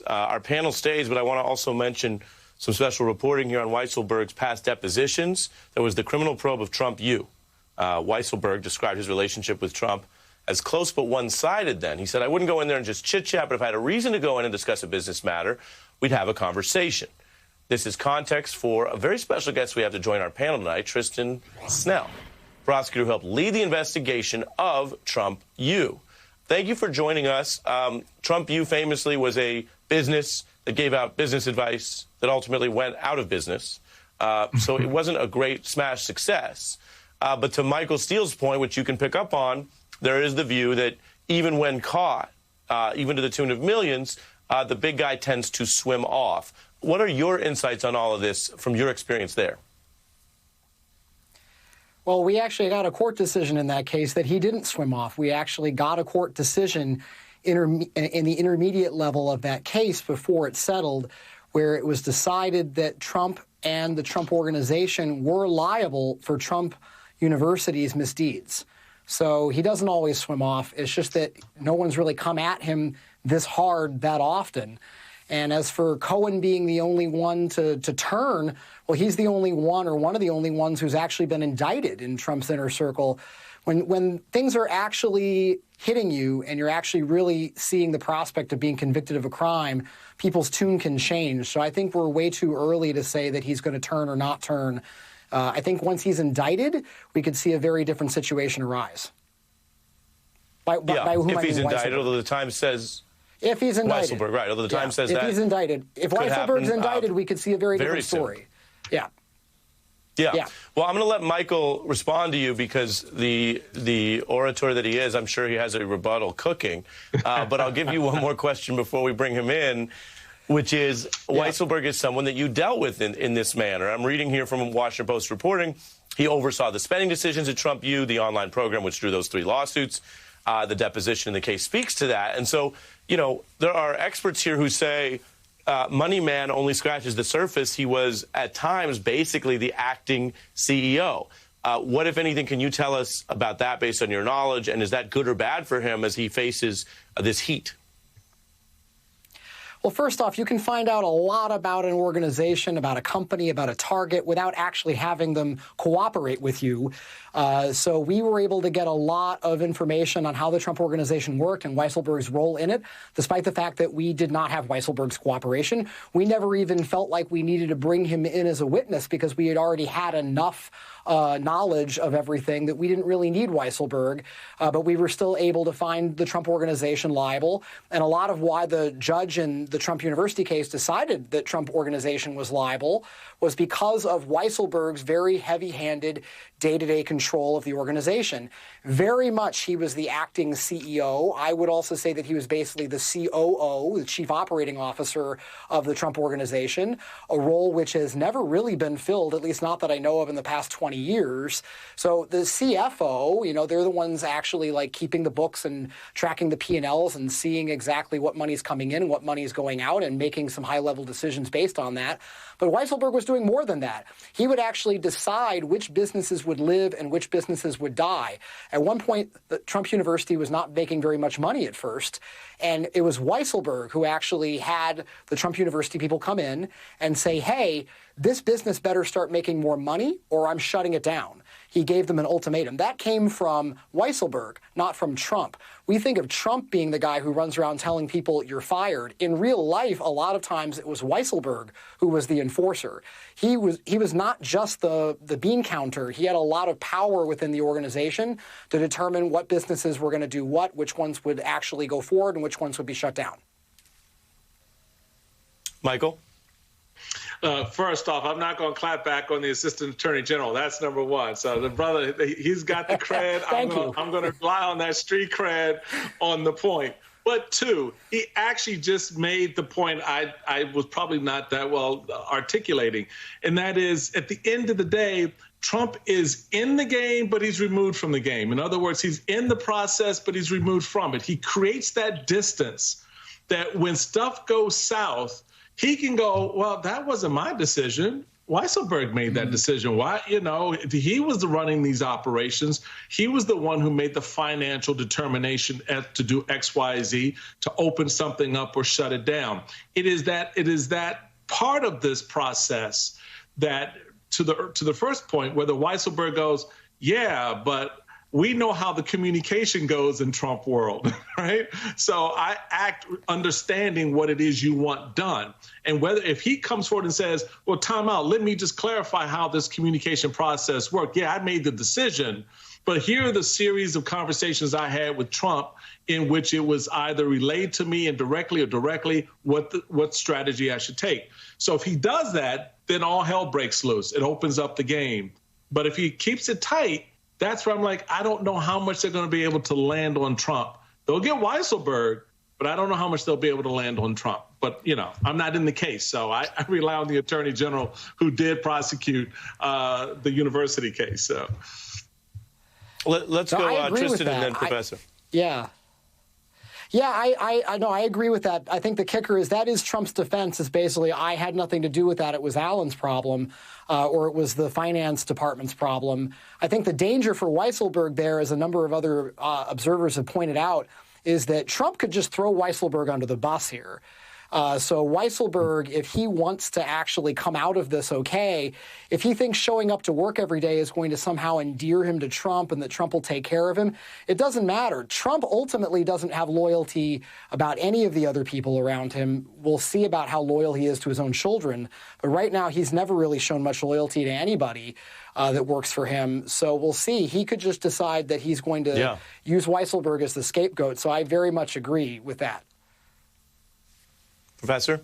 Our panel stays, but I want to also mention some special reporting here on Weisselberg's past depositions. There was the criminal probe of Trump U. Weisselberg described his relationship with Trump as close but one-sided then. He said, I wouldn't go in there and just chit-chat, but if I had a reason to go in and discuss a business matter, we'd have a conversation. This is context for a very special guest we have to join our panel tonight, Tristan Snell, prosecutor who helped lead the investigation of Trump U. Thank you for joining us. Trump U famously was a business that gave out business advice that ultimately went out of business. So it wasn't a great smash success. But to Michael Steele's point, which you can pick up on, there is the view that even when caught, even to the tune of millions, the big guy tends to swim off. What are your insights on all of this from your experience there? Well, we actually got a court decision in that case that he didn't swim off. We actually got a court decision in the intermediate level of that case before it settled, where it was decided that Trump and the Trump Organization were liable for Trump University's misdeeds. So he doesn't always swim off. It's just that no one's really come at him this hard that often. And as for Cohen being the only one to turn, well, he's the only one or one of the only ones who's actually been indicted in Trump's inner circle. When things are actually hitting you and you're actually really seeing the prospect of being convicted of a crime, people's tune can change. So I think we're way too early to say that he's going to turn or not turn. I think once he's indicted, we could see a very different situation arise. If he's indicted, although the Times says... If he's indicted. Weisselberg, right, although the Times says that... If he's indicted. If Weisselberg's indicted, we could see a very different story. Yeah. Well, I'm going to let Michael respond to you because the orator that he is, I'm sure he has a rebuttal cooking. But I'll give you one more question before we bring him in, which is Weisselberg is someone that you dealt with in this manner. I'm reading here from Washington Post reporting. He oversaw the spending decisions at Trump U, the online program which drew those 3 lawsuits. The deposition in the case speaks to that. And so, you know, there are experts here who say Money Man only scratches the surface. He was, at times, basically the acting CEO. What, if anything, can you tell us about that based on your knowledge? And is that good or bad for him as he faces this heat? Well, first off, you can find out a lot about an organization, about a company, about a target without actually having them cooperate with you. So we were able to get a lot of information on how the Trump Organization worked and Weisselberg's role in it, despite the fact that we did not have Weisselberg's cooperation. We never even felt like we needed to bring him in as a witness because we had already had enough knowledge of everything that we didn't really need Weisselberg, but we were still able to find the Trump Organization liable. And a lot of why the judge in the Trump University case decided that Trump Organization was liable was because of Weisselberg's very heavy-handed day-to-day control of the organization. Very much he was the acting CEO. I would also say that he was basically the COO, the chief operating officer of the Trump Organization, a role which has never really been filled, at least not that I know of in the past 20 years. So the CFO, you know, they're the ones actually like keeping the books and tracking the P&Ls and seeing exactly what money's coming in and what money's going out and making some high-level decisions based on that. But Weisselberg was doing more than that. He would actually decide which businesses would live and which businesses would die. At one point, the Trump University was not making very much money at first, and it was Weisselberg who actually had the Trump University people come in and say, hey, this business better start making more money or I'm shutting it down. He gave them an ultimatum. That came from Weisselberg, not from Trump. We think of Trump being the guy who runs around telling people you're fired. In real life, a lot of times it was Weisselberg who was the enforcer. He was not just the bean counter. He had a lot of power within the organization to determine what businesses were going to do what, which ones would actually go forward, and which ones would be shut down. Michael? First off, I'm not going to clap back on the Assistant Attorney General. That's number one. So the brother, he's got the cred. I'm going to rely on that street cred on the point. But two, he actually just made the point I was probably not that well articulating, and that is, at the end of the day, Trump is in the game, but he's removed from the game. In other words, he's in the process, but he's removed from it. He creates that distance that when stuff goes south, he can go, well, that wasn't my decision. Weisselberg made that decision. Why, he was running these operations. He was the one who made the financial determination to do X, Y, Z, to open something up or shut it down. It is that part of this process that, to the first point, where the Weisselberg goes, yeah, but we know how the communication goes in Trump world, right? So I act understanding what it is you want done. And if he comes forward and says, well, time out, let me just clarify how this communication process worked. Yeah, I made the decision, but here are the series of conversations I had with Trump in which it was either relayed to me indirectly or directly what strategy I should take. So if he does that, then all hell breaks loose. It opens up the game. But if he keeps it tight, that's where I'm like, I don't know how much they're going to be able to land on Trump. They'll get Weisselberg, but I don't know how much they'll be able to land on Trump. But, I'm not in the case, so I rely on the Attorney General who did prosecute the university case. So let's go, Tristan, and then Professor. Yeah, I know. I agree with that. I think the kicker is that is Trump's defense is basically, I had nothing to do with that. It was Allen's problem, or it was the finance department's problem. I think the danger for Weisselberg there, as a number of other observers have pointed out, is that Trump could just throw Weisselberg under the bus here. So Weisselberg, if he wants to actually come out of this okay, if he thinks showing up to work every day is going to somehow endear him to Trump and that Trump will take care of him, it doesn't matter. Trump ultimately doesn't have loyalty about any of the other people around him. We'll see about how loyal he is to his own children. But right now, he's never really shown much loyalty to anybody that works for him. So we'll see. He could just decide that he's going to use Weisselberg as the scapegoat. So I very much agree with that. Professor?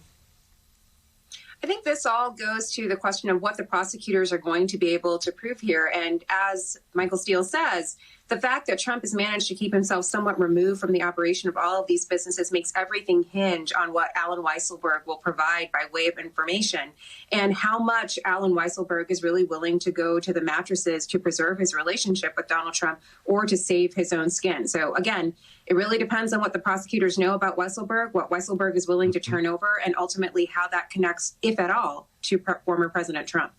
I think this all goes to the question of what the prosecutors are going to be able to prove here. And as Michael Steele says, the fact that Trump has managed to keep himself somewhat removed from the operation of all of these businesses makes everything hinge on what Allen Weisselberg will provide by way of information and how much Allen Weisselberg is really willing to go to the mattresses to preserve his relationship with Donald Trump or to save his own skin. So again, it really depends on what the prosecutors know about Weisselberg, what Weisselberg is willing to turn over, and ultimately how that connects, if at all, to former President Trump.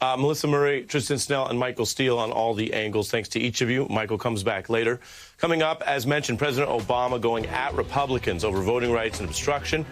Melissa Murray, Tristan Snell, and Michael Steele on all the angles. Thanks to each of you. Michael comes back later. Coming up, as mentioned, President Obama going at Republicans over voting rights and obstruction.